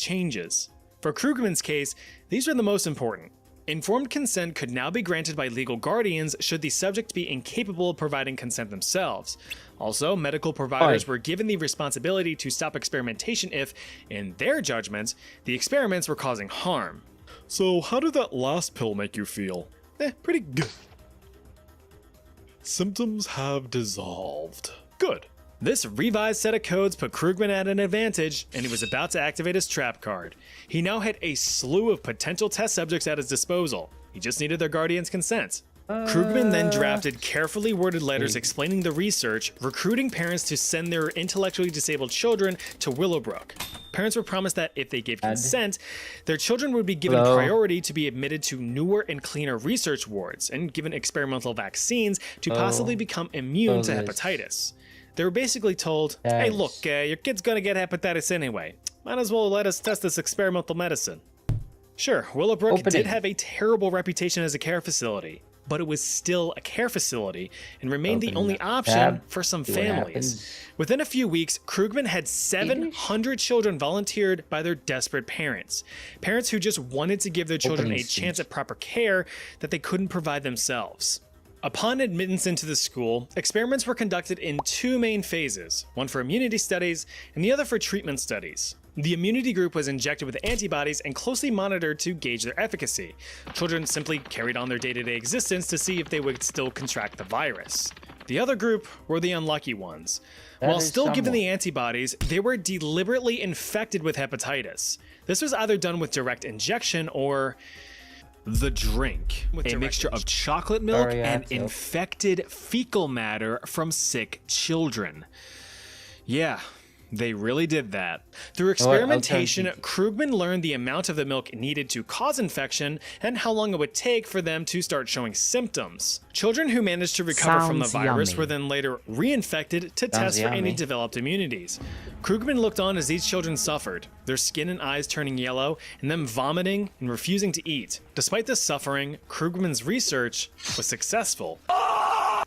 changes. For Krugman's case, these are the most important. Informed consent could now be granted by legal guardians should the subject be incapable of providing consent themselves. Also, medical providers were given the responsibility to stop experimentation if, in their judgments, the experiments were causing harm. So how did that last pill make you feel? Pretty good. Symptoms have dissolved. Good. This revised set of codes put Krugman at an advantage, and he was about to activate his trap card. He now had a slew of potential test subjects at his disposal. He just needed their guardian's consent. Krugman then drafted carefully worded letters explaining the research, recruiting parents to send their intellectually disabled children to Willowbrook. Parents were promised that if they gave consent, their children would be given priority to be admitted to newer and cleaner research wards and given experimental vaccines to possibly become immune to hepatitis. They were basically told, hey look, your kid's gonna get hepatitis anyway. Might as well let us test this experimental medicine. Sure, Willowbrook did have a terrible reputation as a care facility, but it was still a care facility and remained the only option for some families. Within a few weeks, Krugman had 700 children volunteered by their desperate parents. Parents who just wanted to give their children a chance at proper care that they couldn't provide themselves. Upon admittance into the school, experiments were conducted in two main phases, one for immunity studies and the other for treatment studies. The immunity group was injected with antibodies and closely monitored to gauge their efficacy. Children simply carried on their day-to-day existence to see if they would still contract the virus. The other group were the unlucky ones. While still given the antibodies, they were deliberately infected with hepatitis. This was either done with direct injection or the drink, a mixture of chocolate milk and infected fecal matter from sick children. Yeah, they really did that. Through experimentation, Krugman learned the amount of the milk needed to cause infection and how long it would take for them to start showing symptoms. Children who managed to recover from the virus were then later reinfected to test for any developed immunities. Krugman looked on as these children suffered, their skin and eyes turning yellow, and them vomiting and refusing to eat. Despite this suffering, Krugman's research was successful.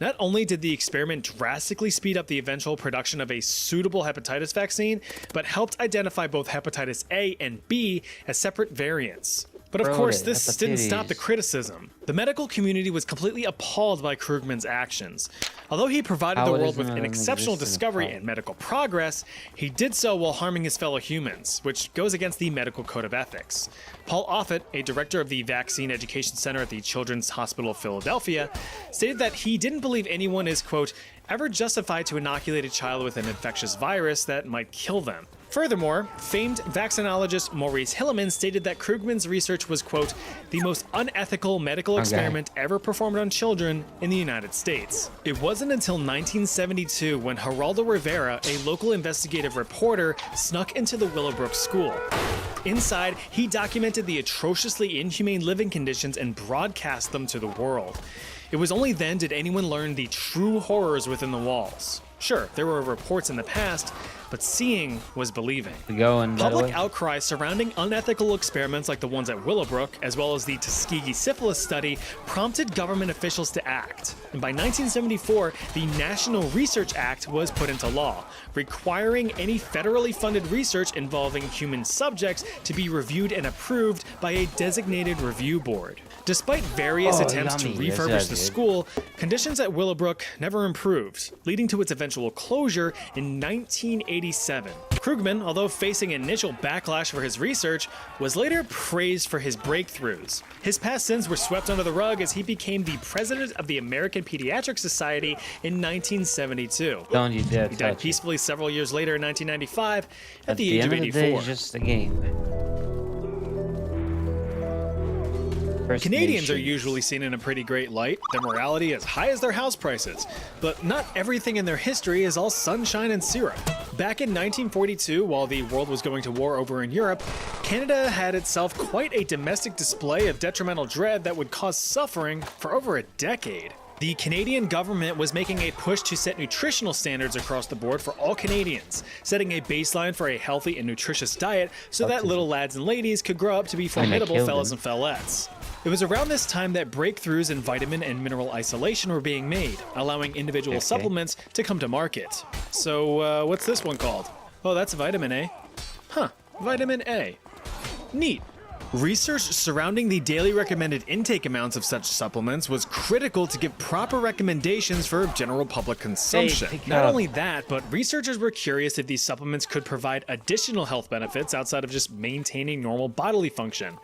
Not only did the experiment drastically speed up the eventual production of a suitable hepatitis vaccine, but helped identify both hepatitis A and B as separate variants. But of course, this didn't stop the criticism. The medical community was completely appalled by Krugman's actions. Although he provided the world with an exceptional discovery and medical progress, he did so while harming his fellow humans, which goes against the medical code of ethics. Paul Offit, a director of the Vaccine Education Center at the Children's Hospital of Philadelphia, stated that he didn't believe anyone is, quote, ever justified to inoculate a child with an infectious virus that might kill them. Furthermore, famed vaccinologist Maurice Hilleman stated that Krugman's research was, quote, the most unethical medical experiment ever performed on children in the United States. It wasn't until 1972 when Geraldo Rivera, a local investigative reporter, snuck into the Willowbrook school. Inside, he documented the atrociously inhumane living conditions and broadcast them to the world. It was only then did anyone learn the true horrors within the walls. Sure, there were reports in the past, but seeing was believing. Public outcry surrounding unethical experiments like the ones at Willowbrook, as well as the Tuskegee syphilis study, prompted government officials to act. And by 1974, the National Research Act was put into law, requiring any federally funded research involving human subjects to be reviewed and approved by a designated review board. Despite various attempts to refurbish the school, conditions at Willowbrook never improved, leading to its eventual closure in 1987. Krugman, although facing initial backlash for his research, was later praised for his breakthroughs. His past sins were swept under the rug as he became the president of the American Pediatric Society in 1972. Don't you dare He died peacefully several years later in 1995 at the age of 84. It's just a game. Canadians are usually seen in a pretty great light, their morality as high as their house prices, but not everything in their history is all sunshine and syrup. Back in 1942, while the world was going to war over in Europe, Canada had itself quite a domestic display of detrimental dread that would cause suffering for over a decade. The Canadian government was making a push to set nutritional standards across the board for all Canadians, setting a baseline for a healthy and nutritious diet so that little lads and ladies could grow up to be formidable fellas and fellettes. It was around this time that breakthroughs in vitamin and mineral isolation were being made, allowing individual supplements to come to market. So, what's this one called? Oh, that's vitamin A. Huh, vitamin A. Neat. Research surrounding the daily recommended intake amounts of such supplements was critical to give proper recommendations for general public consumption. pick it Not up. only that, but researchers were curious if these supplements could provide additional health benefits outside of just maintaining normal bodily function.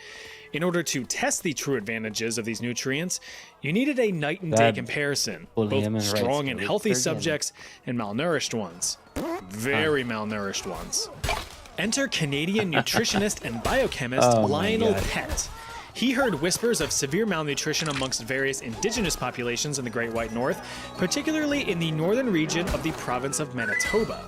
In order to test the true advantages of these nutrients, you needed a night and day Bad comparison, bullying both human rights strong and group healthy again. subjects and malnourished ones. Very malnourished ones. Enter Canadian nutritionist and biochemist Oh my Lionel God. Pett. He heard whispers of severe malnutrition amongst various indigenous populations in the Great White North, particularly in the northern region of the province of Manitoba.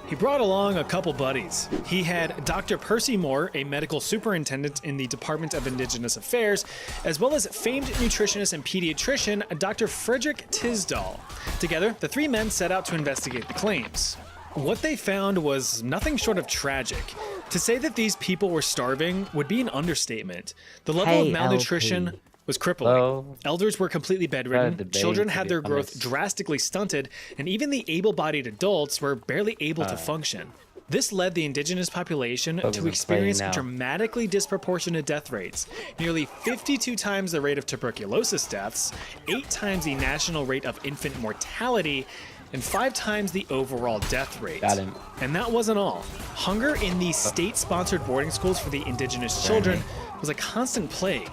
He brought along a couple buddies. He had Dr. Percy Moore, a medical superintendent in the Department of Indigenous Affairs, as well as famed nutritionist and pediatrician Dr. Frederick Tisdall. Together, the three men set out to investigate the claims. What they found was nothing short of tragic. To say that these people were starving would be an understatement. The level of Hey, malnutrition LP. was crippling. Hello? Elders were completely bedridden, debating children to had be their growth honest. drastically stunted, and even the able-bodied adults were barely able to function. This led the indigenous population Focus to on experience playing now. dramatically disproportionate death rates, nearly 52 times the rate of tuberculosis deaths, 8 times the national rate of infant mortality, and 5 times the overall death rate. Got him. And that wasn't all. Hunger in the state-sponsored boarding schools for the indigenous children was a constant plague.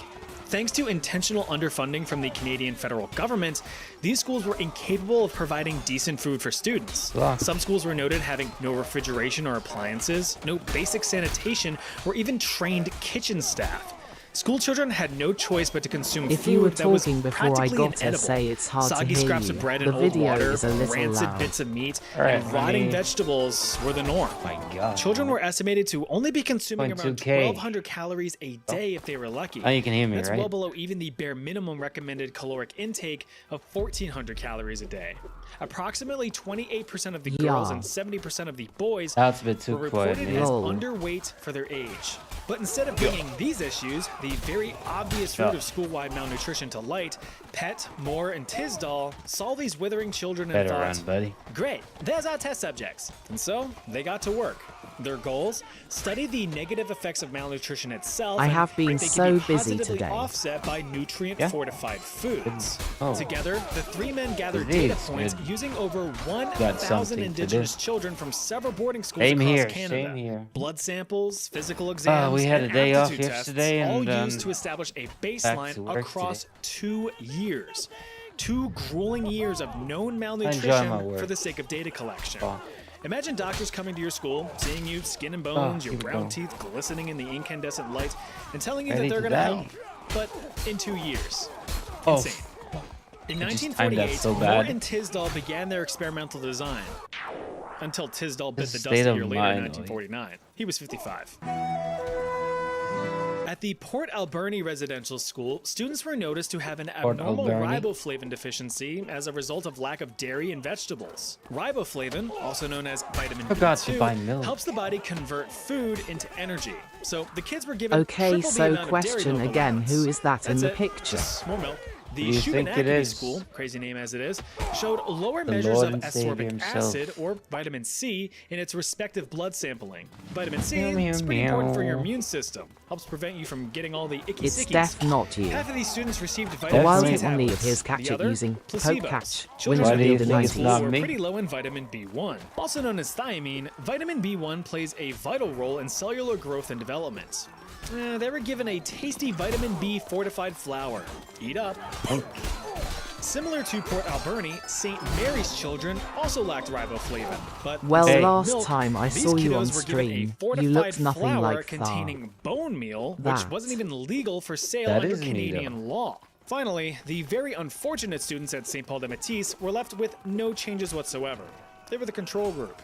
Thanks to intentional underfunding from the Canadian federal government, these schools were incapable of providing decent food for students. Wow. Some schools were noted having no refrigeration or appliances, no basic sanitation, or even trained kitchen staff. School children had no choice but to consume If food you were that was talking before I practically got to inedible. say it's hard to Soggy hear scraps you, of bread the and old video water, is a little rancid loud. bits of meat, Alright, and rotting let me- vegetables were the norm. My God. Children were estimated to only be consuming around 0.2K. 1,200 calories a day if they were lucky. Now you can hear me, That's right? well below even the bare minimum recommended caloric intake of 1,400 calories a day. Approximately 28% of the girls Yeah. and 70% of the boys That's a bit too were quiet, reported man. as Lol. underweight for their age. But instead of bringing these issues, the very obvious root Yeah. of school-wide malnutrition to light, Pett, Moore, and Tisdall saw these withering children and Better thought, run, buddy. great, there's our test subjects. And so they got to work. Their goals? Study the negative effects of malnutrition itself. I and have been if they so can be busy positively today. offset by nutrient-fortified foods. Oh. Together, the three men gathered It data is points good. using over Got 1,000 something to indigenous do. children from several boarding schools Same across here, Canada. same here. Blood samples, physical exams, we had and a day off aptitude yesterday tests, all and, used to establish a to baseline work across today. 2 years. 2 grueling years of known my malnutrition work. for the sake of data collection. Oh. Imagine doctors coming to your school, seeing you skin and bones, your keep it brown going. teeth glistening in the incandescent light, and telling you Ready that they're to going to die? help. But in 2 years. Oh, Insane. In I just timed that 1948, so Moore bad. and Tisdall began their experimental design. Until Tisdall bit This the dust state a of year later in mind, 1949. He was 55. At the Port Alberni Residential School, students were noticed to have an Port abnormal Alberni? riboflavin deficiency as a result of lack of dairy and vegetables. Riboflavin, also known as vitamin Forgot to B2, buy milk. helps the body convert food into energy. So the kids were given Okay, triple the so amount of dairy question milk again, allowance. who is that in That's the it, picture? just more milk. The Who do you think it Shubenacadie is? School, crazy name as it is, showed lower The measures Lord of and Savior ascorbic himself. acid or vitamin C in its respective blood sampling. Vitamin C Meow, meow, is pretty important for your meow. immune system. Helps prevent you from getting all the icky It's sickies. Def, not you. Half of these students received A vitamin wild C hit one tablets. of his The catcher other, using poke placebos. catch. Children Winners Why of do you the think it's 90s. not were me? pretty low in vitamin B1. Also known as thiamine, vitamin B1 plays a vital role in cellular growth and development. They were given a tasty vitamin B fortified flour. Eat up. Similar to Port Alberni, St. Mary's children also lacked riboflavin, but Well, instead of last milk, time I these saw you on kiddos were given a stream, you fortified looked nothing flour like that. containing bone meal, which That. wasn't even legal for sale That under is Canadian law. Finally, the very unfortunate students at St. Paul de Matisse were left with no changes whatsoever. They were the control group.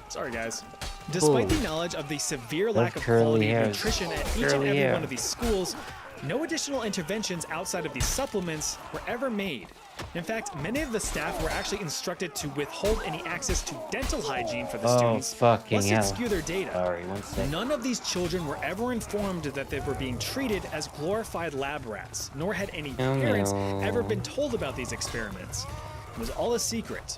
Sorry, guys. Despite Bull. the knowledge of the severe Those lack of curly quality hairs. nutrition at each and Curly every hair. one of these schools, no additional interventions outside of these supplements were ever made. In fact, many of the staff were actually instructed to withhold any access to dental hygiene for the Oh, students, fucking lest it hell. skew their data. Sorry, one second. None of these children were ever informed that they were being treated as glorified lab rats, nor had any Oh, parents no. ever been told about these experiments. It was all a secret.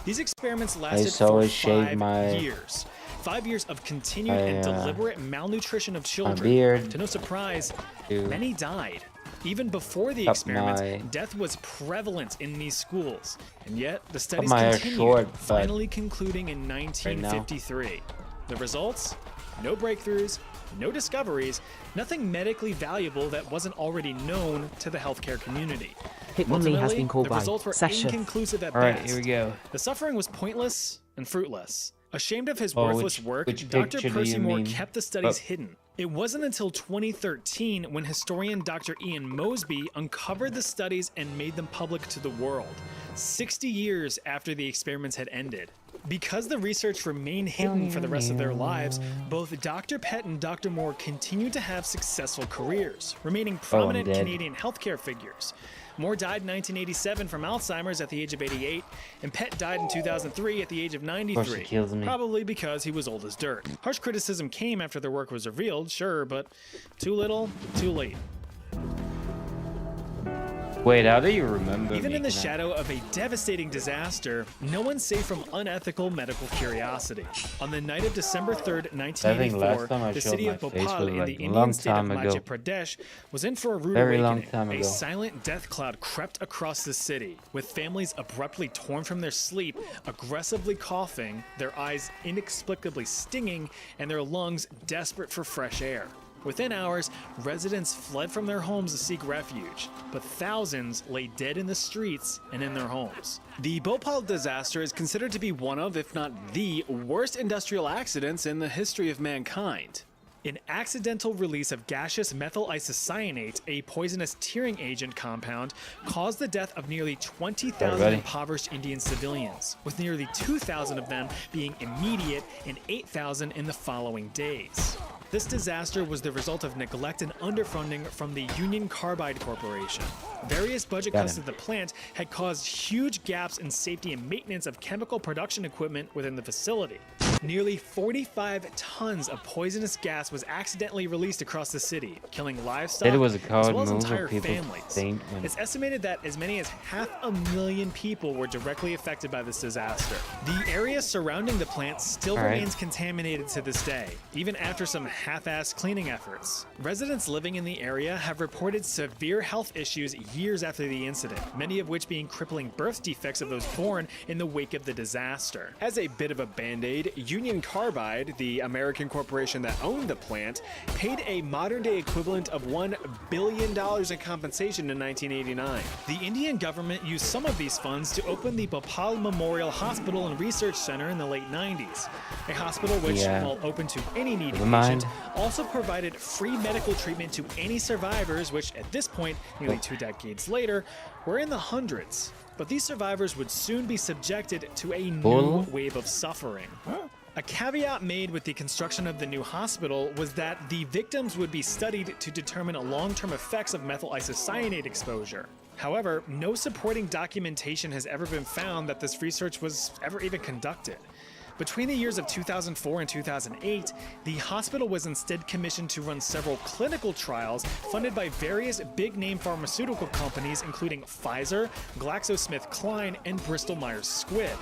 These experiments lasted so for it shaved 5 my years. 5 years of continued and deliberate malnutrition of children. beard. To no surprise, Dude. many died. Even before the Cut experiments, my- death was prevalent in these schools. And yet, the studies my hair continued, short, but finally concluding in 1953. The results? No breakthroughs, no discoveries, nothing medically valuable that wasn't already known to the healthcare community. Hit only has Ultimately, been called the by results were Sasha. inconclusive at All right, best. here we go. The suffering was pointless and fruitless. Ashamed of his Oh, worthless which- work, which Dr. picture do Percy you Moore mean? kept the studies Oh. hidden. It wasn't until 2013 when historian Dr. Ian Mosby uncovered the studies and made them public to the world, 60 years after the experiments had ended. Because the research remained hidden for the rest of their lives, both Dr. Pett and Dr. Moore continued to have successful careers, remaining prominent dead. Canadian healthcare figures. Moore died in 1987 from Alzheimer's at the age of 88, and Pett died in 2003 at the age of 93. kills me. Probably because he was old as dirt. Harsh criticism came after their work was revealed, sure, but too little, too late. Wait, how do you remember? Even in the making that? shadow of a devastating disaster, no one's safe from unethical medical curiosity. On the night of December 3rd, last 1984, time I the showed city my of face Bhopal was in like the a Indian long state of time ago. Madhya Pradesh was in for a rude Very long awakening. time A ago. silent death cloud crept across the city, with families abruptly torn from their sleep, aggressively coughing, their eyes inexplicably stinging, and their lungs desperate for fresh air. Within hours, residents fled from their homes to seek refuge, but thousands lay dead in the streets and in their homes. The Bhopal disaster is considered to be one of, if not the, worst industrial accidents in the history of mankind. An accidental release of gaseous methyl isocyanate, a poisonous tearing agent compound, caused the death of nearly 20,000 Everybody. impoverished Indian civilians, with nearly 2,000 of them being immediate and 8,000 in the following days. This disaster was the result of neglect and underfunding from the Union Carbide Corporation. Various budget cuts to the plant had caused huge gaps in safety and maintenance of chemical production equipment within the facility. Nearly 45 tons of poisonous gas was accidentally released across the city, killing livestock It was a as coward well as move entire of people families. faint when- It's estimated that as many as 500,000 people were directly affected by this disaster. The area surrounding the plant still All right. remains contaminated to this day, even after some half-assed cleaning efforts. Residents living in the area have reported severe health issues years after the incident, many of which being crippling birth defects of those born in the wake of the disaster. As a bit of a band-aid, Union Carbide, the American corporation that owned the plant, paid a modern-day equivalent of $1 billion in compensation in 1989. The Indian government used some of these funds to open the Bhopal Memorial Hospital and Research Center in the late 90s. A hospital which, Yeah. while open to any needy Never mind. patient, also provided free medical treatment to any survivors, which at this point, nearly 2 decades later, were in the hundreds. But these survivors would soon be subjected to a new Bull? wave of suffering. A caveat made with the construction of the new hospital was that the victims would be studied to determine long-term effects of methyl isocyanate exposure. However, no supporting documentation has ever been found that this research was ever even conducted. Between the years of 2004 and 2008, the hospital was instead commissioned to run several clinical trials funded by various big-name pharmaceutical companies including Pfizer, GlaxoSmithKline, and Bristol-Myers Squibb.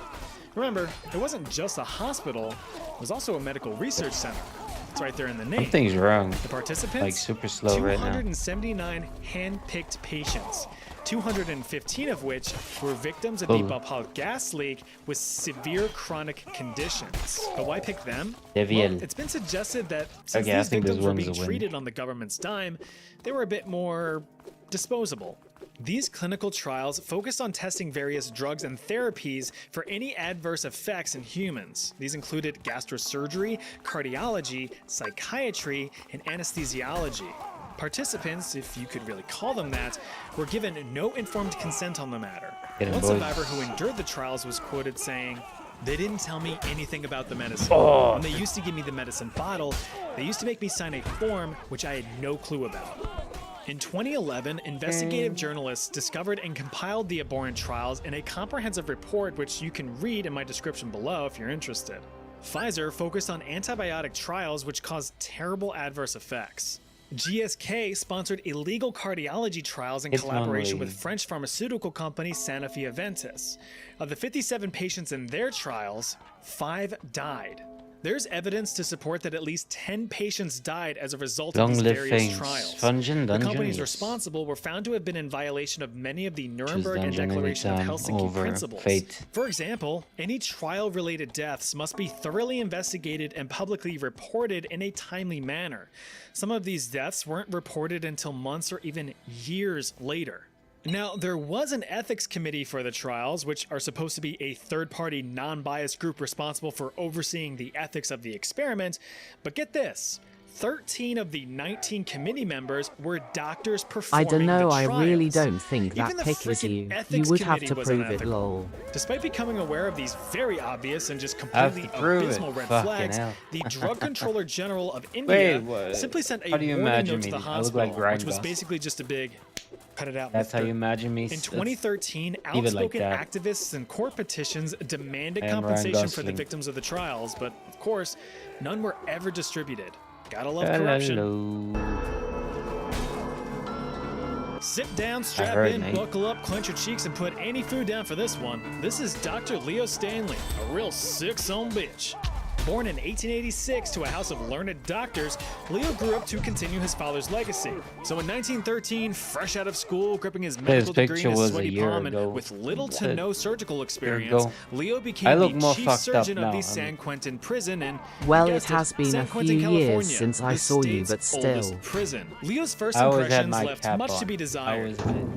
Remember, it wasn't just a hospital, it was also a medical research center. It's right there in the name. Something's wrong. The participants? Like super slow right now. 279 hand-picked patients, 215 of which were victims of the Oh. Bhopal gas leak with severe chronic conditions. But why pick them? Deviel. Well, it's been suggested that since Okay, I these think this victims were one's being a win. treated on the government's dime, they were a bit more disposable. These clinical trials focused on testing various drugs and therapies for any adverse effects in humans. These included gastrosurgery, cardiology, psychiatry, and anesthesiology. Participants, if you could really call them that, were given no informed consent on the matter. Get 'em, One boys. survivor who endured the trials was quoted saying, "They didn't tell me anything about the medicine. Oh. When they used to give me the medicine bottle, they used to make me sign a form which I had no clue about." In 2011, investigative journalists discovered and compiled the abhorrent trials in a comprehensive report which you can read in my description below if you're interested. Pfizer focused on antibiotic trials which caused terrible adverse effects. GSK sponsored illegal cardiology trials in It's collaboration lonely. with French pharmaceutical company Sanofi Aventis. Of the 57 patients in their trials, 5 died. There's evidence to support that at least 10 patients died as a result of Long these live various things. trials. Dungeon, The companies yes. responsible were found to have been in violation of many of the Nuremberg and dungeon Declaration of anytime Helsinki over principles. fate. For example, any trial-related deaths must be thoroughly investigated and publicly reported in a timely manner. Some of these deaths weren't reported until months or even years later. Now, there was an ethics committee for the trials, which are supposed to be a third-party, non-biased group responsible for overseeing the ethics of the experiment, but get this. 13 of the 19 committee members were doctors performing I don't know, the I trials. really don't think Even that the pick is frickin' you. You ethics would have committee to was prove it, unethical. lol. Despite becoming aware of these very obvious and just I have completely to prove it. abysmal red Fucking flags, hell. the Drug Controller General of India what? simply sent a How do you warning imagine note to me? the I look hospital, like Grind which was Boss. basically just a big cut it out. That's how mister. you imagine me. In 2013, Leave it like outspoken that. activists and court petitions demanded And Ryan compensation for the Gosling. victims of the trials, but of course, none were ever distributed. Gotta love corruption. Hello. Sit down, strap heard, in, mate. buckle up, clench your cheeks, and put any food down for this one. This is Dr. Leo Stanley, a real sick-son bitch. Born in 1886 to a house of learned doctors, Leo grew up to continue his father's legacy. So in 1913, fresh out of school, gripping his medical degree picture in his was a sweaty year palm ago. and with little to no surgical experience, ago. Leo I became look the more chief fucked up surgeon now, of the I San mean. Quentin prison in, Well, you it guessed has been San a Quentin, few years California, since I the saw you, state's but oldest still. prison. Leo's first I always had impressions my left cap much on. to be desired. Always did.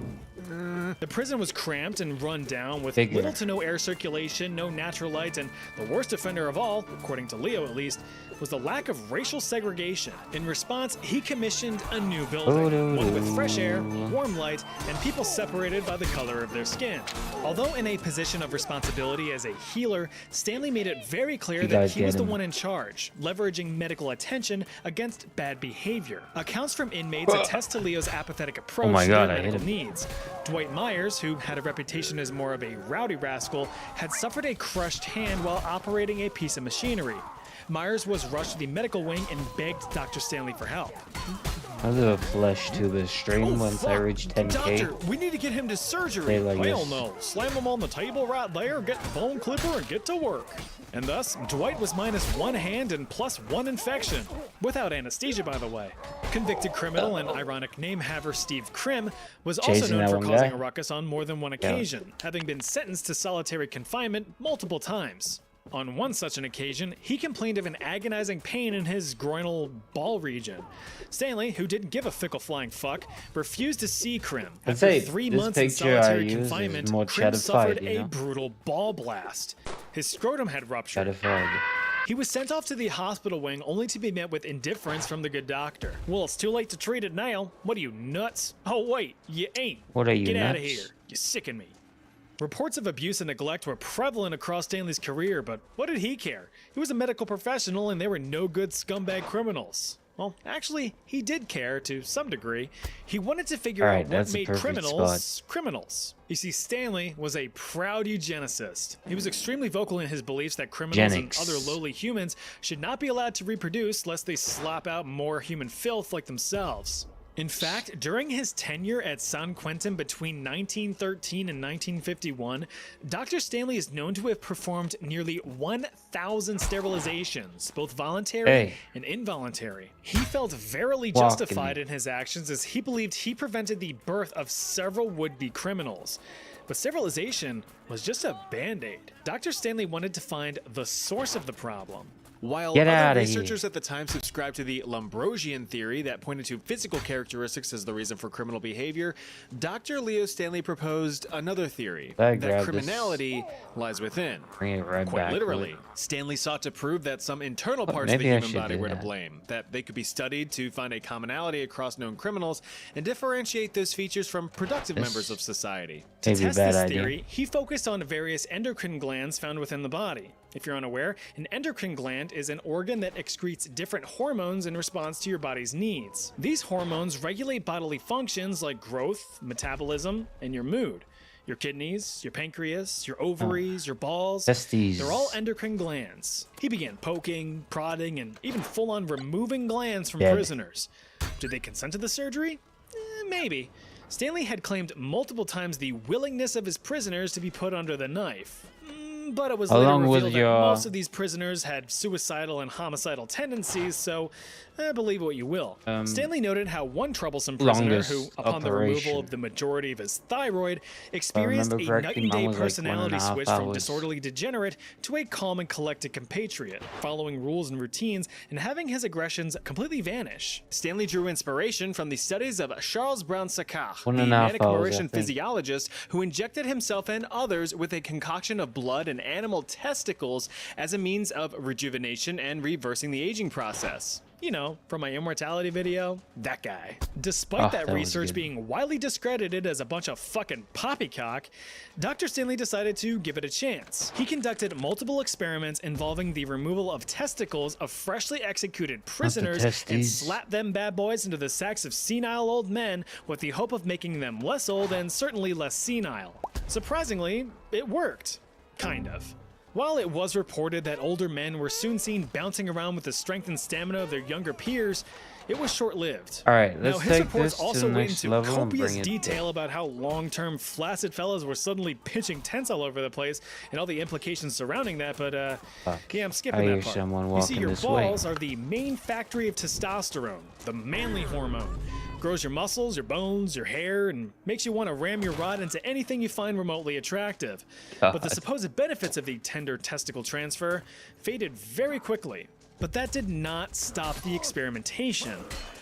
The prison was cramped and run down with Figure. little to no air circulation, no natural light, and the worst offender of all, according to Leo at least, was the lack of racial segregation. In response, he commissioned a new building, one with fresh air, warm light, and people separated by the color of their skin. Although in a position of responsibility as a healer, Stanley made it very clear You that guys he was get the him. one in charge, leveraging medical attention against bad behavior. Accounts from inmates attest to Leo's apathetic approach my to God, their I hit medical him. needs. Dwight Myers, who had a reputation as more of a rowdy rascal, had suffered a crushed hand while operating a piece of machinery. Myers was rushed to the medical wing and begged Dr. Stanley for help. I was a flesh tuber stream once I fuck. reached 10K. Doctor, we need to get him to surgery. Say like Hell this. no. Slam him on the table right there, get the bone clipper, and get to work. And thus, Dwight was minus one hand and plus one infection. Without anesthesia, by the way. Convicted criminal and ironic name haver Steve Krim was also Chasing known that for one causing guy? a ruckus on more than one occasion, having been sentenced to solitary confinement multiple times. On one such an occasion, he complained of an agonizing pain in his groinal ball region. Stanley, who didn't give a fickle flying fuck, refused to see Krim. I'd After say 3 this months in picture I solitary use is confinement, more Krim chatified, suffered you a know? brutal ball blast. His scrotum had ruptured. Satisfied. He was sent off to the hospital wing only to be met with indifference from the good doctor. Well, it's too late to treat it now. What are you, nuts? Oh, wait, you ain't. What are you, Get out of nuts? here. You sicken me. Reports of abuse and neglect were prevalent across Stanley's career, but what did he care? He was a medical professional and they were no good scumbag criminals. Well, actually, he did care to some degree. He wanted to figure Alright, out what that's a made perfect criminals criminals. You see, Stanley was a proud eugenicist. He was extremely vocal in his beliefs that criminals and Eugenics. other lowly humans should not be allowed to reproduce lest they slop out more human filth like themselves. In fact, during his tenure at San Quentin between 1913 and 1951, Dr. Stanley is known to have performed nearly 1,000 sterilizations, both voluntary and involuntary. He felt verily justified in his actions as he believed he prevented the birth of several would-be criminals. But sterilization was just a band-aid. Dr. Stanley wanted to find the source of the problem. While Get other outta here. researchers at the time subscribed to the Lombrosian theory that pointed to physical characteristics as the reason for criminal behavior, Dr. Leo Stanley proposed another theory, I that grabbed this. criminality lies within. Bring it right Quite back. literally, Stanley sought to prove that some internal parts maybe of I the should human body do were to that. blame, that they could be studied to find a commonality across known criminals and differentiate those features from productive This members of society. may To be a test bad this idea. theory, he focused on various endocrine glands found within the body. If you're unaware, an endocrine gland is an organ that excretes different hormones in response to your body's needs. These hormones regulate bodily functions like growth, metabolism, and your mood. Your kidneys, your pancreas, your ovaries, your balls, Testes. they're all endocrine glands. He began poking, prodding, and even full-on removing glands from Dead. prisoners. Did they consent to the surgery? Maybe. Stanley had claimed multiple times the willingness of his prisoners to be put under the knife. But it was later Along with revealed that your- most of these prisoners had suicidal and homicidal tendencies, so believe what you will. Stanley noted how one troublesome prisoner longest who, upon the removal operation. of the majority of his thyroid, experienced a remember night correctly, and day mine was like personality 1.5 switch from hours. disorderly degenerate to a calm and collected compatriot, following rules and routines and having his aggressions completely vanish. Stanley drew inspiration from the studies of Charles Brown-Séquard, the 1.5 manic hours, I Mauritian think. physiologist who injected himself and others with a concoction of blood and animal testicles as a means of rejuvenation and reversing the aging process. You know, from my immortality video, that guy. Despite that that was research good. being widely discredited as a bunch of fucking poppycock, Dr. Stanley decided to give it a chance. He conducted multiple experiments involving the removal of testicles of freshly executed prisoners and testes. slapped them bad boys into the sacks of senile old men with the hope of making them less old and certainly less senile. Surprisingly, it worked. Kind of. While it was reported that older men were soon seen bouncing around with the strength and stamina of their younger peers, it was short-lived. All right, Now, let's his take reports this to also the went next into level and copious bring it detail about how long-term flaccid fellas were suddenly pitching tents all over the place and all the implications surrounding that, but yeah, I'm skipping I that hear part. someone You see, walking your this way. balls are the main factory of testosterone, the manly hormone. Grows your muscles, your bones, your hair, and makes you want to ram your rod into anything you find remotely attractive. But the God. supposed benefits of the tender testicle transfer faded very quickly. But that did not stop the experimentation.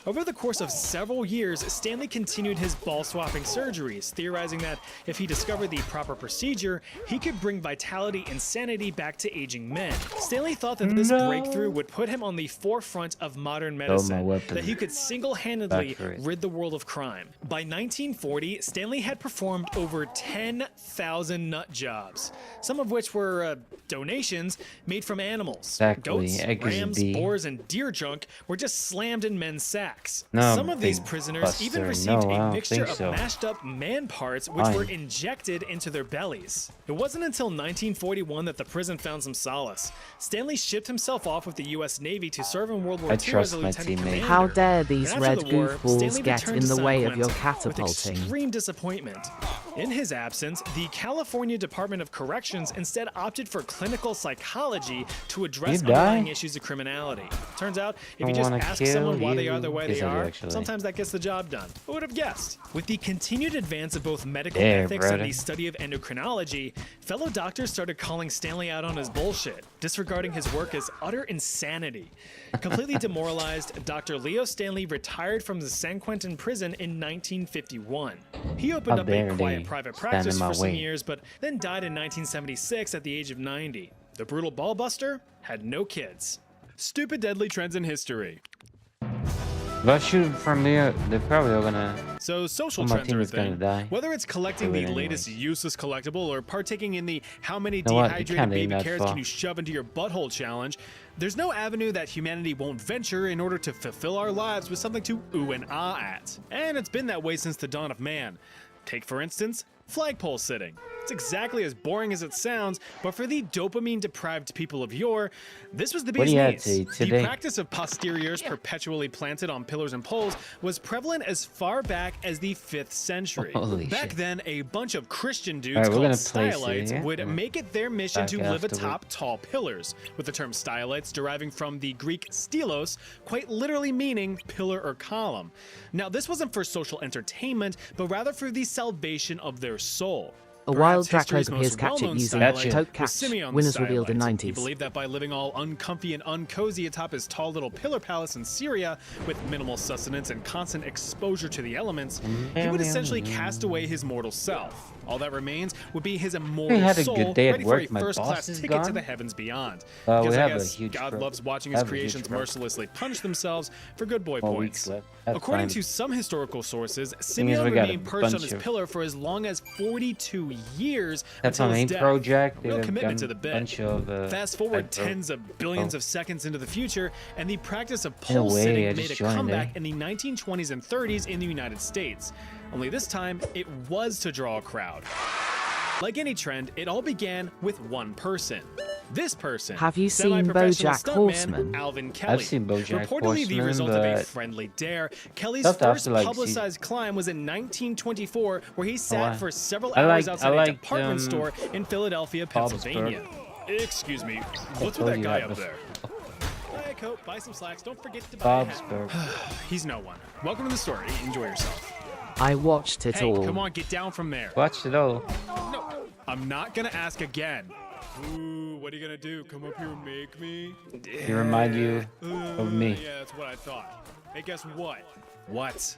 Over the course of several years, Stanley continued his ball swapping surgeries, theorizing that if he discovered the proper procedure, he could bring vitality and sanity back to aging men. Stanley thought that this breakthrough would put him on the forefront of modern medicine, weapon. that he could single-handedly Back for it. rid the world of crime. By 1940, Stanley had performed over 10,000 nut jobs, some of which were donations made from animals. Exactly, Goats, eggs rams, be- boars, and deer junk were just slammed in men's sacks. No, Some of these big prisoners even buster. received No, I a don't mixture think of so. mashed up man parts which were Fine. injected into their bellies. It wasn't until 1941 that the prison found some solace. Stanley shipped himself off with the U.S. Navy to serve in World War I II as trust a my lieutenant teammate. commander. How dare these And after red the war, goofballs Stanley get returned in to the way of San your Quentin with catapulting? extreme disappointment. In his absence, the California Department of Corrections instead opted for clinical psychology to address You die? underlying issues of criminality. Turns out, if you I just wanna ask kill someone why they you. are the way they Yes, I do, are, actually. sometimes that gets the job done. Who would have guessed? With the continued advance of both medical There, ethics brother. and the study of endocrinology, fellow doctors started calling Stanley out on his bullshit, disregarding his work as utter insanity. Completely demoralized, Dr. Leo Stanley retired from the San Quentin prison in 1951. He opened How up a dare quiet they private stand practice in my for some way. years, but then died in 1976 at the age of 90. The brutal ballbuster had no kids. Stupid deadly trends in history. If I shoot from there, they're probably all gonna. So social Well, my trends team are a is gonna thing. die. Whether it's collecting Do it the latest anyways. useless collectible or partaking in the how many know what? You dehydrated can't aim baby that carrots far. can you shove into your butthole challenge, there's no avenue that humanity won't venture in order to fulfill our lives with something to ooh and ah at. And it's been that way since the dawn of man. Take, for instance, flagpole sitting. It's exactly as boring as it sounds, but for the dopamine-deprived people of yore, this was the What bee's do you have knees. to eat The today? practice of posteriors perpetually planted on pillars and poles was prevalent as far back as the 5th century. Holy Back shit. then, a bunch of Christian dudes Alright, we're called gonna place it stylites here. would Mm. make it their mission Back to live afterward. atop tall pillars, with the term stylites deriving from the Greek stylos, quite literally meaning pillar or column. Now, this wasn't for social entertainment, but rather for the salvation of their soul. A wild Perhaps history's Draco appears most captured well-known using That's stylite it. tote was caps. Simeon the Winners revealed in Stylite. He 90s. believed that by living all uncomfy and uncozy atop his tall little pillar palace in Syria, with minimal sustenance and constant exposure to the elements, he would essentially cast away his mortal self. All that remains would be his immortal had a soul, good day at ready work. for My a boss first-class is ticket to gone. the heavens beyond. We Because I have a guess huge God pro- loves watching his have a huge creations pro- mercilessly punish themselves for good boy More points. weeks left. That's According fine. to some historical sources, is Simeon we got a remained perched on bunch his of- pillar for as long as 42 years That's until my his main death. project. Real They've commitment done to the bit. bunch of, Fast forward I broke- tens of billions of seconds into the future, and the practice of In a pole way, sitting I made just a joined, comeback eh? in the 1920s and 30s in the United States. Only this time, it was to draw a crowd. Like any trend, it all began with one person. This person, Have you seen semi-professional BoJack stuntman Horseman? Alvin Kelly. seen BoJack Reportedly the Horseman, result of a but friendly dare. Kelly's stuff first after, like, publicized climb was in 1924, where he sat I- for several I hours like- outside I a like, department store in Philadelphia, Bob's Pennsylvania. Excuse me, what's with told that you guy that up before. there? Buy a coat, buy some slacks, don't forget to buy Bob's a hat. Burger. He's no one. Welcome to the story. Enjoy yourself. I watched it Hey, all. come on, get down from there. Watch it all. No, I'm not gonna ask again. Ooh, what are you gonna do? Come up here and make me? He remind you of me. Yeah, that's what I thought. Hey, guess what? What?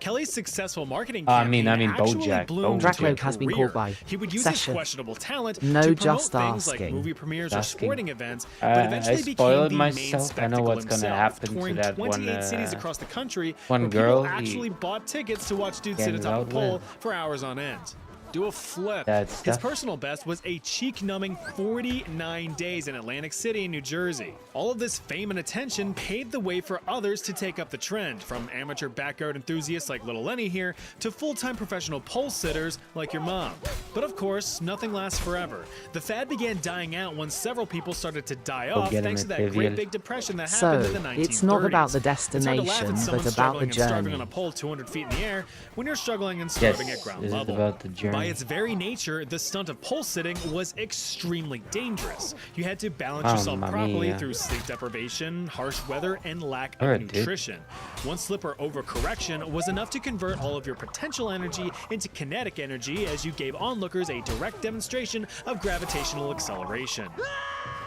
Kelly's successful marketing I campaign mean actually BoJack. bloomed BoJack. into a Dracloak has been career. called by He would use Session. his questionable talent No, to promote just things like asking. movie premieres or Asking. sporting events, but eventually I became spoiled the main myself. I know spectacle what's gonna himself, happen to touring that 28 one, cities across the country, one where girl people he actually bought tickets to watch dudes sit hangs atop a out pole with. for hours on end. Do a flip. That's His stuff. personal best was a cheek-numbing 49 days in Atlantic City, New Jersey. All of this fame and attention paved the way for others to take up the trend, from amateur backyard enthusiasts like Little Lenny here to full-time professional pole sitters like your mom. But of course, nothing lasts forever. The fad began dying out when several people started to die off get him thanks to a that great trivial. big depression that So, happened in the 1930s. it's not about the It's hard to laugh at destination, someone but about struggling the and starving journey. on a pole 200 feet in the air when you're struggling and Yes, starving at ground this is level. about the journey. By its very nature, the stunt of pole sitting was extremely dangerous. You had to balance yourself Mamma properly mia. through sleep deprivation, harsh weather, and lack of Alright, dude. nutrition. One slip or overcorrection was enough to convert all of your potential energy into kinetic energy as you gave onlookers a direct demonstration of gravitational acceleration.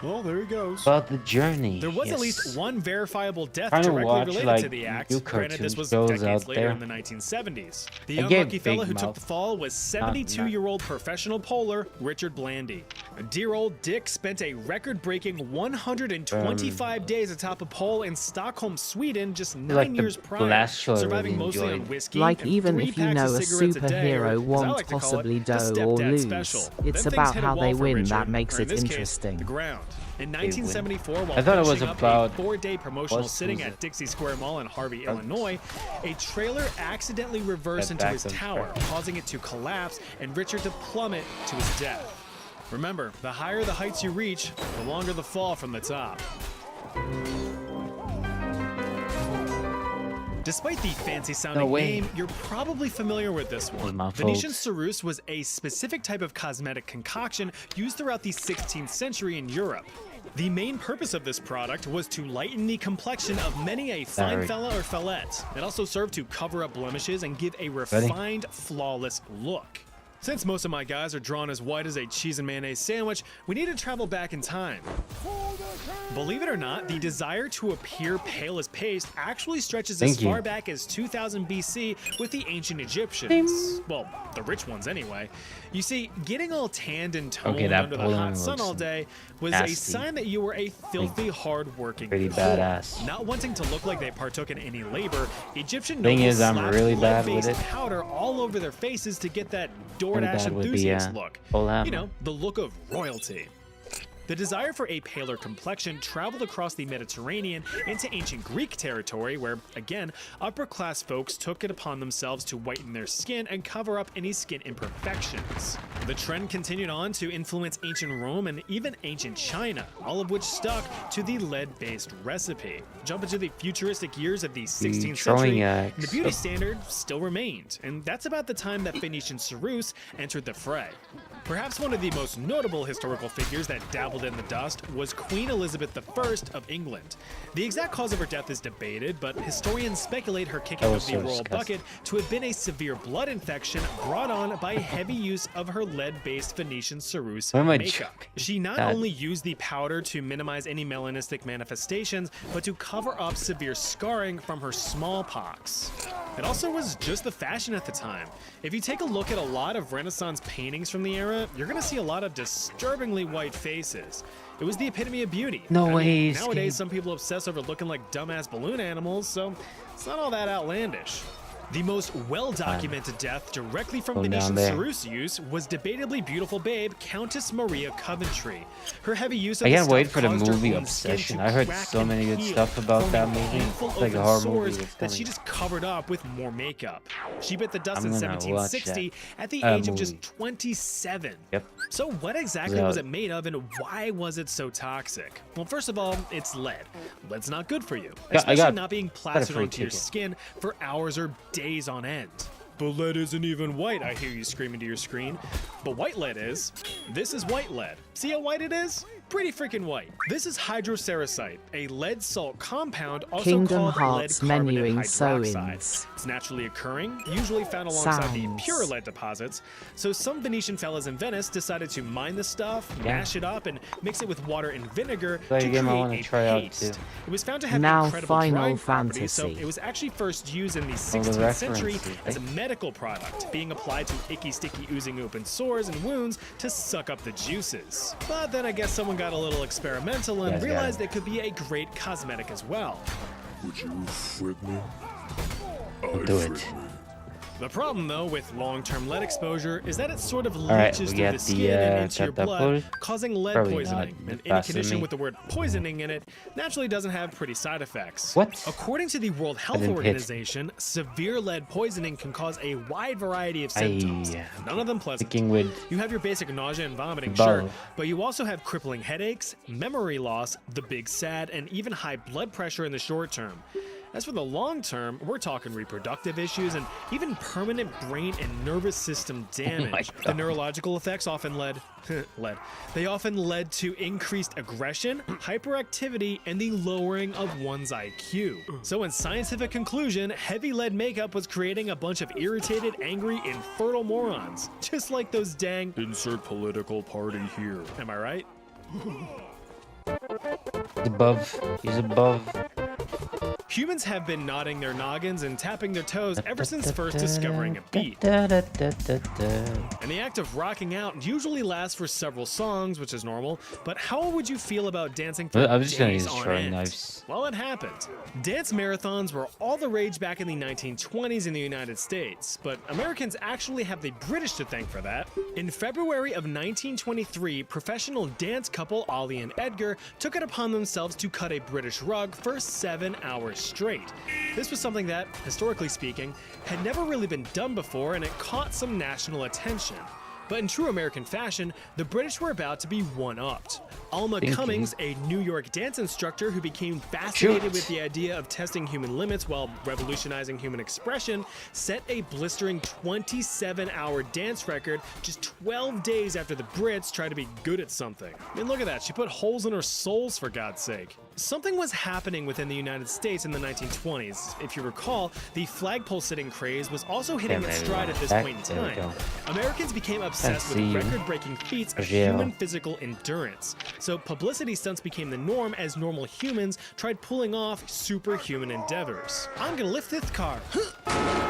Well, there he goes. About the journey. There was yes. at least one verifiable death Trying to directly watch, related like, to the act. new Granted, this cartoon was shows decades out later there. in the 1970s. The I young get lucky fella Big who took Mouth. the fall was 72-year-old professional poler Richard Blandy. Dear old Dick spent a record-breaking 125 days atop a pole in Stockholm, Sweden, just 9 Like the years prior, last show I surviving really mostly on enjoyed. whiskey Like, and even 3 if you packs of know a cigarettes a day, or, superhero as I won't like to call it, possibly the doe or stepdad lose, special. it's Then things about hit a how wall they for win Richard, that makes or in it this case, interesting. the ground. In win. 1974, while I thought it was finishing up about- a 4-day promotional what's sitting it? at Dixie Square Mall in Harvey, Illinois, a trailer accidentally reversed That into back his of tower, track. causing it to collapse and Richard to plummet to his death. Remember, the higher the heights you reach, the longer the fall from the top. Despite the fancy-sounding No way. name, you're probably familiar with this one. my Venetian folks. ceruse was a specific type of cosmetic concoction used throughout the 16th century in Europe. The main purpose of this product was to lighten the complexion of many a fine Sorry. fella or fellette. It also served to cover up blemishes and give a refined, flawless look. Since most of my guys are drawn as white as a cheese and mayonnaise sandwich, we need to travel back in time. Believe it or not, the desire to appear pale as paste actually stretches as Thank you. far back as 2000 BC with the ancient Egyptians. Well, the rich ones anyway. You see, getting all tanned and toned Okay, that under the Poland hot sun looks all day was a nasty. sign that you were a filthy, hard-working pretty poor. badass. Not wanting to look like they partook in any labor, Egyptian Thing nobles is, I'm slapped really bad with lead-based it. powder all over their faces to get that Pretty DoorDash bad with the, enthusiast look. full hammer. You know, the look of royalty. The desire for a paler complexion traveled across the Mediterranean into ancient Greek territory where, again, upper-class folks took it upon themselves to whiten their skin and cover up any skin imperfections. The trend continued on to influence ancient Rome and even ancient China, all of which stuck to the lead-based recipe. Jump into the futuristic years of the 16th throwing century, axe. the beauty standard still remained, and that's about the time that Phoenician ceruse entered the fray. Perhaps one of the most notable historical figures that dabbled in the dust was Queen Elizabeth I of England. The exact cause of her death is debated, but historians speculate her kicking That of was the so royal disgusting. bucket to have been a severe blood infection brought on by heavy use of her lead-based Phoenician ceruse Why am I makeup. She not that- only used the powder to minimize any melanistic manifestations, but to cover up severe scarring from her smallpox. It also was just the fashion at the time. If you take a look at a lot of Renaissance paintings from the era, you're gonna see a lot of disturbingly white faces. It was the epitome of beauty. No I mean, way, nowadays, Skate. some people obsess over looking like dumbass balloon animals, so it's not all that outlandish. The most well-documented death directly from Going down Venetian there. Cerusi use was debatably beautiful babe Countess Maria Coventry. Her heavy use of I the can't wait stuff for the caused her movie wound skin Obsession. to I heard crack so and many good peel, stuff about that forming movie. painful It's like a open horror sores movie that's that she coming. just covered up with more makeup. She bit the dust I'm in gonna watch 1760 that. at the age of movie. just 27. Yep. So what exactly Yeah. was it made of, and why was it so toxic? Well, first of all, it's lead. Lead's not good for you, especially not being plastered free onto your ticket. skin for hours or days on end. But lead isn't even white, I hear you screaming to your screen. But white lead is. This is white lead. See how white it is? Pretty freaking white. This is hydroceracite, a lead salt compound also Kingdom called Hearts lead carbonate menuing hydroxide. sew-ins. It's naturally occurring, usually found alongside the Sounds. pure lead deposits. So some Venetian fellas in Venice decided to mine the stuff, mash it up, and mix it with water and vinegar Play a to game I create wanna a try out paste. too. It was found to have Now incredible Final drying properties, so Fantasy. it was actually first used in the the 16th century references, as a eh? medical product, being applied to icky, sticky, oozing open sores and wounds to suck up the juices. But then I guess someone got a little experimental and Yes, got realized it. it could be a great cosmetic as well. Would you frig me? Do it. The problem, though, with long-term lead exposure is that it sort of right, leaches we through got the the, skin and into your got that blood, uploaded? causing lead Probably not. poisoning. And any Faster than condition me. with the word poisoning in it naturally doesn't have pretty side effects. What? According to the World Health didn't hit. Organization, severe lead poisoning can cause a wide variety of symptoms, none of them pleasant. Sticking with You have your basic nausea and vomiting, Bow. sure, but you also have crippling headaches, memory loss, the big sad, and even high blood pressure in the short term. As for the long term, we're talking reproductive issues and even permanent brain and nervous system damage. The neurological effects often led to increased aggression, hyperactivity, and the lowering of one's IQ. So in scientific conclusion, heavy lead makeup was creating a bunch of irritated, angry, infertile morons. Just like those dang insert political party here. Am I right? He's above. He's above. Humans have been nodding their noggins and tapping their toes ever since first discovering a beat. And And the act of rocking out usually lasts for several songs, which is normal, but how would you feel about dancing for I'm just gonna days use on throwing end? knives. Well, it happened. Dance marathons were all the rage back in the 1920s in the United States, but Americans actually have the British to thank for that. In February of 1923, professional dance couple Ollie and Edgar took it upon themselves to cut a British rug for 7 hours straight. This was something that, historically speaking, had never really been done before, and it caught some national attention. But in true American fashion, the British were about to be one-upped. Alma Thinking. Cummings, a New York dance instructor who became fascinated Shoot. with the idea of testing human limits while revolutionizing human expression, set a blistering 27-hour dance record just 12 days after the Brits tried to be good at something. I mean, look at that. She put holes in her soles, for God's sake. Something was happening within the United States in the 1920s. If you recall, the flagpole sitting craze was also hitting Yeah, its maybe stride at this back. point in There we time. go. Americans became obsessed with see you. record-breaking feats of Yeah. human physical endurance. So publicity stunts became the norm as normal humans tried pulling off superhuman endeavors. I'm gonna lift this car.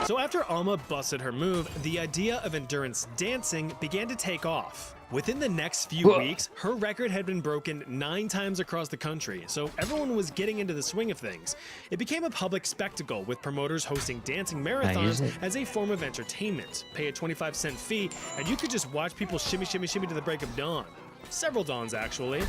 So after Alma busted her move, the idea of endurance dancing began to take off. Within the next few Whoa. weeks, her record had been broken 9 times across the country, so everyone was getting into the swing of things. It became a public spectacle, with promoters hosting dancing marathons it. as a form of entertainment. Pay a 25-cent fee, and you could just watch people shimmy, shimmy, shimmy to the break of dawn. Several dawns, actually.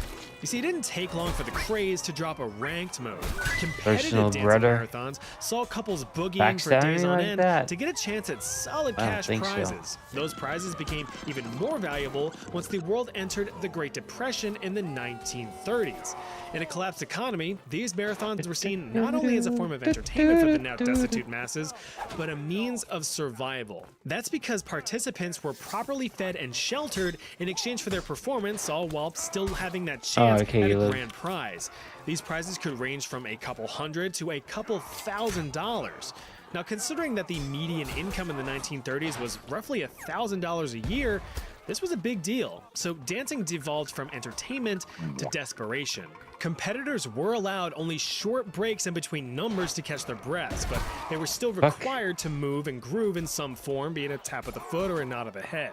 You see, it didn't take long for the craze to drop a ranked mode. Competitive Personal dancing brother. marathons saw couples boogieing for Backstabbing days me on like end that? to get a chance at solid I don't cash think so. prizes. Those prizes became even more valuable once the world entered the Great Depression in the 1930s. In a collapsed economy, these marathons were seen not only as a form of entertainment for the now destitute masses, but a means of survival. That's because participants were properly fed and sheltered in exchange for their performance, all while still having that chance okay, at you a live. grand prize. These prizes could range from a couple hundred to a couple $1,000s. Now, considering that the median income in the 1930s was roughly $1,000 a year, this was a big deal. So dancing devolved from entertainment to desperation. Competitors were allowed only short breaks in between numbers to catch their breaths, but they were still required to move and groove in some form, be it a tap of the foot or a nod of the head.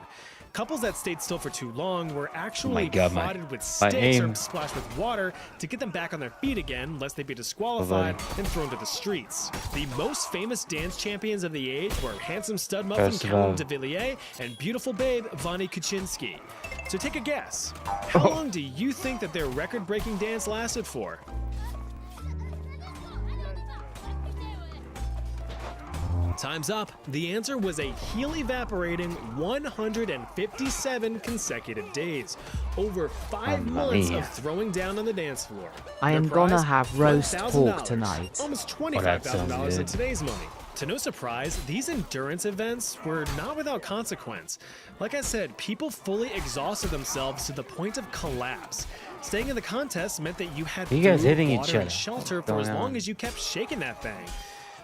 Couples that stayed still for too long were actually God, prodded with my sticks or aim. splashed with water to get them back on their feet again, lest they be disqualified and thrown to the streets. The most famous dance champions of the age were handsome stud muffin First of all- Callum de Villiers and beautiful babe Vani Kuczynski. So take a guess. How long do you think that their record-breaking dance lasted for? Time's up. The answer was a heel-evaporating 157 consecutive days. Over 5 months mia. of throwing down on the dance floor. I am Their gonna prize, have roast $1,000, pork tonight. Almost that $25,000 sounds in good. today's money. To no surprise, these endurance events were not without consequence. Like I said, people fully exhausted themselves to the point of collapse. Staying in the contest meant that you had You guys food, hitting each water, and other. shelter What's for as going long on? as you kept shaking that thing.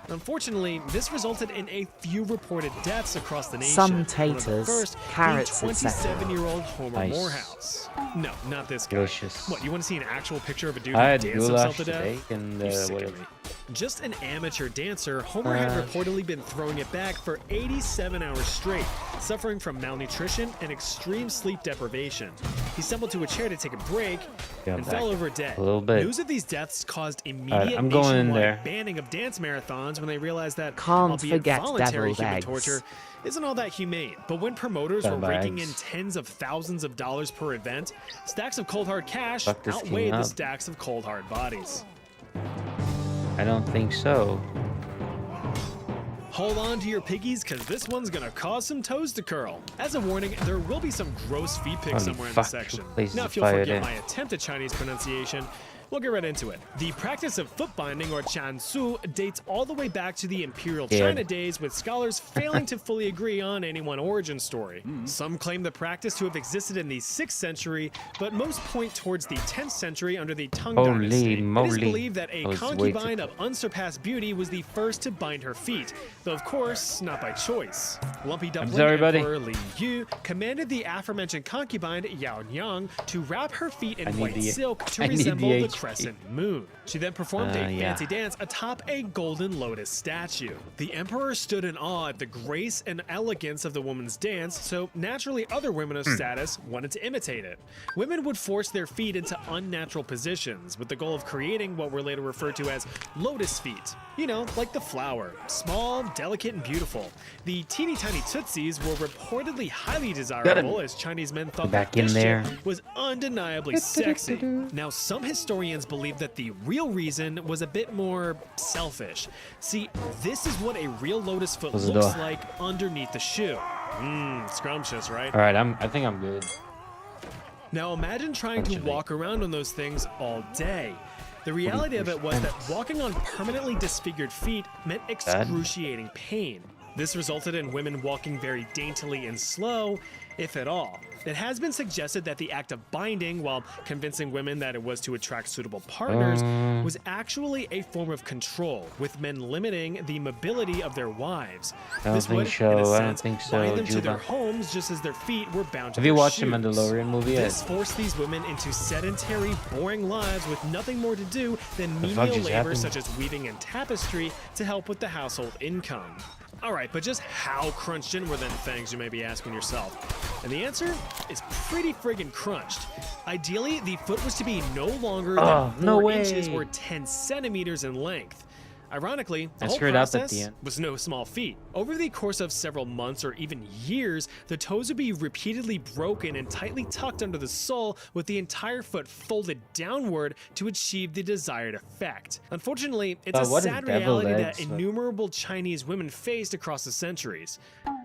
Unfortunately, this resulted in a few reported deaths across the nation. Some One of the taters, first carrots, being etc. 27-year-old Homer Nice. Morehouse. No, not this guy. Delicious. What, you want to see an actual picture of a dude I who had danced himself goulash to death? today, and You sick what of else? me. Just an amateur dancer, Homer had reportedly been throwing it back for 87 hours straight, suffering from malnutrition and extreme sleep deprivation. He stumbled to a chair to take a break Go and back fell over dead. a little bit. News of these deaths caused immediate I'm going in nationwide there. banning of dance marathons when they realized that, Can't albeit forget voluntary deviled human eggs. torture, isn't all that humane. But when promoters were Deviled raking in eggs. tens of thousands of dollars per event, stacks of cold hard cash Fuck this king outweighed the up. stacks of cold hard bodies. I don't think so. Hold on to your piggies, because this one's gonna cause some toes to curl. As a warning, there will be some gross feet pics Holy somewhere in the fuck, section. places Now, are if you'll fired forgive in. my attempt at Chinese pronunciation, we'll get right into it. The practice of foot binding, or Chansu, dates all the way back to the Imperial Dead. China days, with scholars failing to fully agree on any one origin story. Some claim the practice to have existed in the 6th century, but most point towards the 10th century under the Tang Holy Dynasty. It is moly. believed that a I was way concubine too- of unsurpassed beauty was the first to bind her feet, though of course not by choice. Lumpy Dumpling sorry, buddy. Emperor Li Yu commanded the aforementioned concubine Yao Nyang to wrap her feet in I need white the- silk to I need resemble the HP. crescent moon. She then performed a yeah. fancy dance atop a golden lotus statue. The emperor stood in awe at the grace and elegance of the woman's dance, so naturally other women of status wanted to imitate it. Women would force their feet into unnatural positions with the goal of creating what were later referred to as lotus feet. You know, like the flower, small, delicate, and beautiful. The teeny tiny tootsies were reportedly highly desirable, as Chinese men thought Back that in this there. chick was undeniably sexy. Now, some historians believe that the real reason was a bit more selfish. See, this is what a real lotus foot Close the looks door. like underneath the shoe. Scrumptious, right? All right, I think I'm good. Now imagine trying to Actually. walk around on those things all day. The reality of it was that walking on permanently disfigured feet meant excruciating pain. This resulted in women walking very daintily and slow, if at all. It has been suggested that the act of binding, while convincing women that it was to attract suitable partners, was actually a form of control, with men limiting the mobility of their wives. don't This would, think so. in a I don't sense, think so, bind them to their Juba. homes just as their feet were bound to Have their you watched the shoes. Mandalorian movie yet? This forced these women into sedentary, boring lives with nothing more to do than fuck menial just labor happened? such as weaving and tapestry to help with the household income. Alright, but just how crunched in were them things, you may be asking yourself? And the answer is pretty friggin' crunched. Ideally, the foot was to be no longer than 4 no inches way. or 10 centimeters in length. Ironically, the I whole screwed up at process the end. was no small feat. Over the course of several months or even years, the toes would be repeatedly broken and tightly tucked under the sole, with the entire foot folded downward to achieve the desired effect. Unfortunately, it's a But what is sad deviled reality that eggs? innumerable Chinese women faced across the centuries.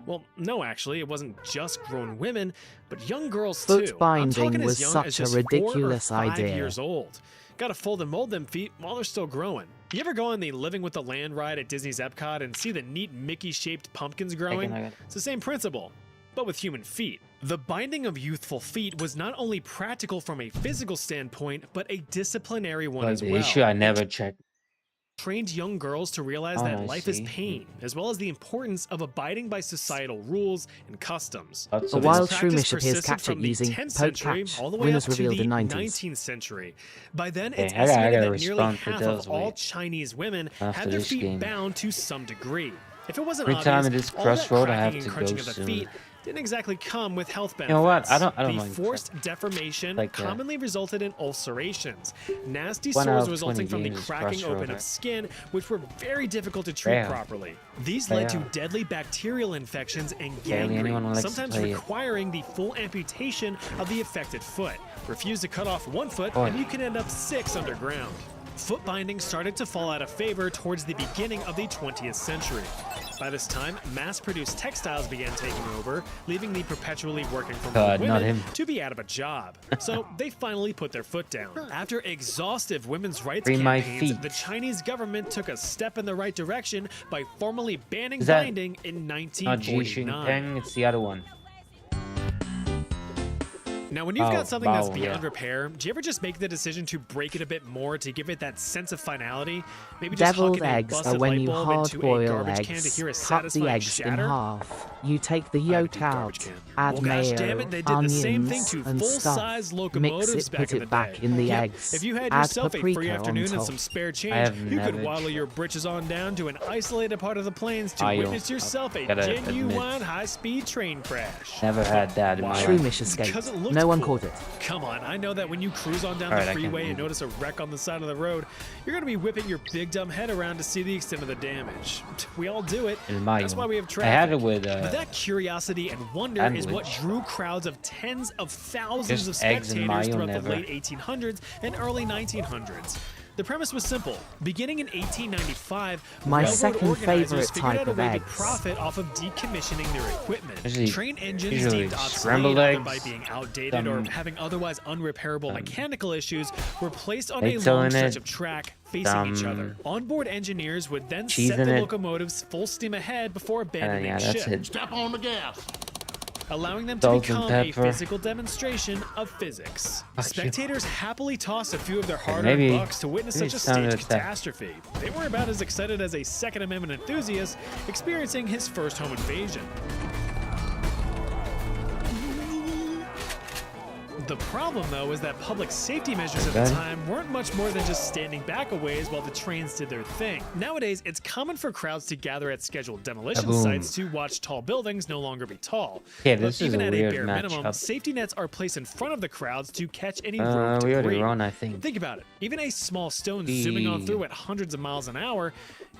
Well, no, actually, it wasn't just grown women, but young girls Foot too. I'm binding talking as was young such as a just 4 or ridiculous 5 idea. years old. Gotta fold and mold them feet while they're still growing. You ever go on the Living with the Land ride at Disney's Epcot and see the neat Mickey-shaped pumpkins growing? I got it. It's the same principle, but with human feet. The binding of youthful feet was not only practical from a physical standpoint, but a disciplinary one But as the well. issue I never checked. Trained young girls to realize that I life is see. pain, as well as the importance of abiding by societal rules and customs. Lots A of wild This Shrewish practice appears persisted captured from the using 10th poke century catch. all the way Winners up to revealed the in 90s. 19th century. By then, it's Hey, I estimated gotta that nearly respond for half those, of all wait. Chinese women After had their this feet game. bound to some degree. If it wasn't Every time obvious, it is all that crossroad, I cracking have and to crunching go of the soon. feet didn't exactly come with health benefits. You know what? I don't The mind forced deformation like commonly resulted in ulcerations, nasty 1 out sores of resulting 20 from the games cracking crossover. open of skin, which were very difficult to treat Yeah. properly. These led to Yeah. deadly bacterial infections and Barely anyone gangrene, likes to sometimes play it. requiring the full amputation of the affected foot. Refuse to cut off one foot, and you can end up 6 underground. Foot binding started to fall out of favor towards the beginning of the 20th century. By this time, mass-produced textiles began taking over, leaving the perpetually working from home God, not women him. to be out of a job. So they finally put their foot down. After exhaustive women's rights Free my campaigns, feet. the Chinese government took a step in the right direction by formally banning Is that binding in Not Ji 1949. Xingpeng, it's the other one. Now, when you've Oh, got something that's Bao, beyond yeah. repair, do you ever just make the decision to break it a bit more to give it that sense of finality? Maybe just Deviled huck in a eggs are busted when light you bulb into a hard-boil garbage can to eggs, hear a cut the satisfying eggs in shatter? half. You take the I have a yolk deep out, garbage can. add Well, gosh mayo, damn it, they did the same thing onions, to and full-size stuff. locomotives Mix it, back put in the it back day. in the Yep, eggs. if you had add yourself a free paprika on afternoon and top. some spare I change, have you could never waddle your britches on down to an isolated part of the plains to I don't- witness yourself a gotta genuine admit. high-speed train crash. Never had that in my life. Shroomish escape. Because it looked No one cool. caught it. Come on, I know that when you cruise on down All the right, I can freeway and believe it. notice a wreck on the side of the road, you're going to be whipping your big dumb head around to see the extent of the damage. We all do it. In my That's why own. we have I traffic. had it with But that curiosity and wonder is what sandwich. drew crowds of tens of thousands Just of eggs and spectators mayo throughout never. the late 1800s and early 1900s. The premise was simple. Beginning in 1895, My railroad second organizers favorite figured type out a of way to eggs. profit off of decommissioning their equipment. Usually- Train engines usually deemed obsolete scrambled either eggs, by being outdated or some- having otherwise unrepairable mechanical issues were placed on a Eggs on long it, stretch of track facing each some other. Onboard engineers would then cheese set in the it. locomotives full steam ahead before And abandoning yeah, that's ship, it. Step on the gas. allowing them to Salt and become a pepper. physical demonstration of physics. Fuck you. Spectators happily tossed a few of their hard-earned maybe- bucks to witness maybe such a it's time to staged attack. catastrophe. They were about as excited as a Second Amendment enthusiast experiencing his first home invasion. The problem, though, is that public safety measures at the Okay. time weren't much more than just standing back a ways while the trains did their thing. Nowadays, it's common for crowds to gather at scheduled demolition Kaboom. sites to watch tall buildings no longer be tall. Yeah, But this is even a at weird a bare minimum, matchup. safety nets are placed in front of the crowds to catch any rogue We already debris. run, I think. Think about it. Even a small stone zooming on Eee. through at hundreds of miles an hour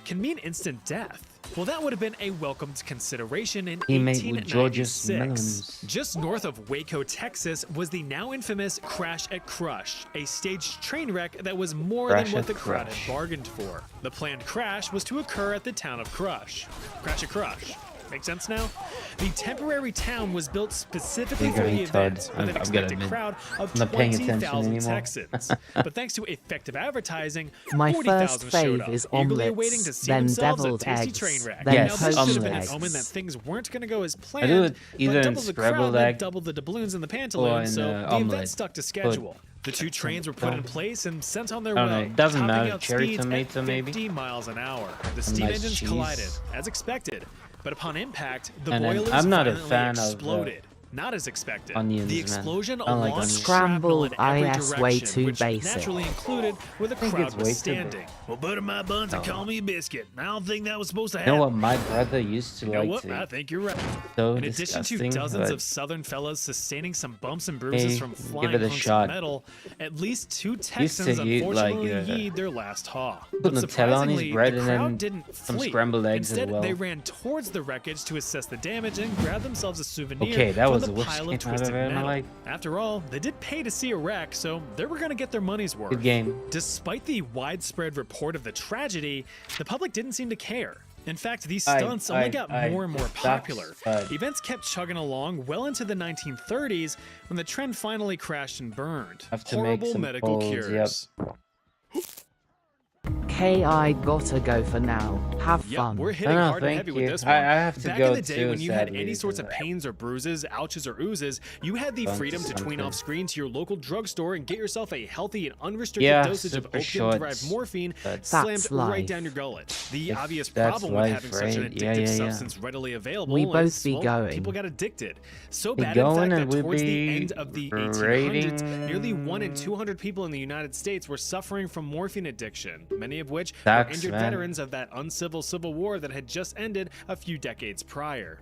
can mean instant death. Well, that would have been a welcomed consideration in He made with George's 1896. melons. Just north of Waco, Texas, was the now infamous Crash at Crush, a staged train wreck that was more Crash than what at the crowd Crush. had bargained for. The planned crash was to occur at the town of Crush. Crash at Crush. Make sense now? The temporary town was built specifically You're for the getting event, toads. with I'm an gonna expected admit. crowd of I'm not paying attention 20,000 anymore. Texans. But thanks to effective advertising, My 40,000 first showed fave up, is eagerly omelets, awaiting to see then themselves a deviled tasty eggs, train wreck. then Now, Yes, this should have been an poached omen that eggs. things weren't going to go as I do planned, it either but in double the crowd scrambled meant egg double the doubloons and the or pantaloons, in, so the event omelet. stuck to schedule. The two trains were put in place and sent on their I don't know, way, it doesn't topping matter. out Cherry speeds tomato, at maybe? 50 miles an hour. The steam nice engines cheese. collided, as expected, but upon impact, the And then boilers I'm not a violently fan of, exploded. Not as expected. onions, the man. explosion I don't like launched onions. shrapnel in Scrambled every IS way direction, too which basic. naturally included where the think crowd it's was way too standing. basic. Well, butter my buns and call me a biscuit. I don't think that was supposed to You happen. know what my brother used to You know like what? to I think you're right. so In addition to disgusting, dozens but of southern fellas sustaining some bumps and bruises Hey, from give flying it a hunks shot. of metal, at least 2 to Texans eat, like, unfortunately yeed their last haw. put But Nutella on his surprisingly, bread the and crowd then didn't some flee. scrambled eggs as Instead, well. they ran towards the wreckage to assess the damage and grab themselves a souvenir Okay, that from was the the worst pile game of I've twisted ever had in my metal. life. After all, they did pay to see a wreck, so they were going to get their money's worth. Good game. Despite the widespread report of the tragedy, the public didn't seem to care. In fact, these I- stunts only I- got I- more and more sucks, popular. but- Events kept chugging along well into the 1930s when the trend finally crashed and burned. Have to make Horrible some medical polls, cures. KI gotta go for now. Have Yep, fun. we're hitting No, hard and thank heavy you. with this one. I have to Back go in the day too, when you had sadly. any sorts of pains or bruises, ouches or oozes, you had the Bunch freedom to tween something. off screen to your local drugstore and get yourself a healthy and unrestricted Yeah, dosage of super opium-derived shorts, morphine but- slammed That's right life. down your gullet. The If obvious that's problem with life, having such an right? addictive Yeah, yeah, yeah. substance readily available We is, both be well, going. people got addicted. So Be bad, in going fact, and that we towards the be end of the 1800s, rating- nearly 1 in 200 people in the United States were suffering from morphine addiction, many of which Sucks, were injured man. veterans of that uncivil civil war that had just ended a few decades prior.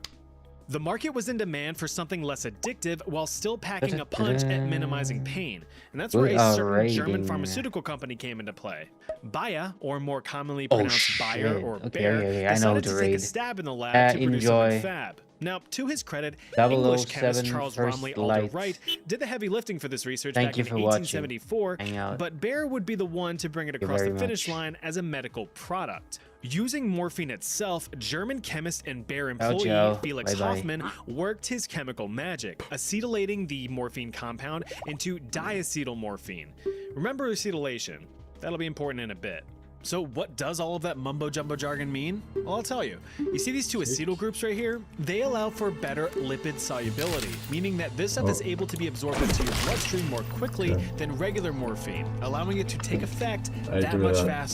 The market was in demand for something less addictive while still packing a punch at minimizing pain, and that's where a certain German pharmaceutical company came into play. Bayer, or more commonly pronounced Bayer or Bayer, decided to take a stab in the lab to produce something fab. Now, to his credit, English chemist Charles Romley Alder Wright did the heavy lifting for this research back in 1874, but Bayer would be the one to bring it across the finish line as a medical product. Using morphine itself, German chemist and Bayer employee Felix Hoffmann worked his chemical magic, acetylating the morphine compound into diacetylmorphine. Remember acetylation. That'll be important in a bit. So what does all of that mumbo-jumbo jargon mean? Well, I'll tell you. You see these two acetyl groups right here? They allow for better lipid solubility, meaning that this stuff is able to be absorbed into your bloodstream more quickly than regular morphine, allowing it to take effect that much faster.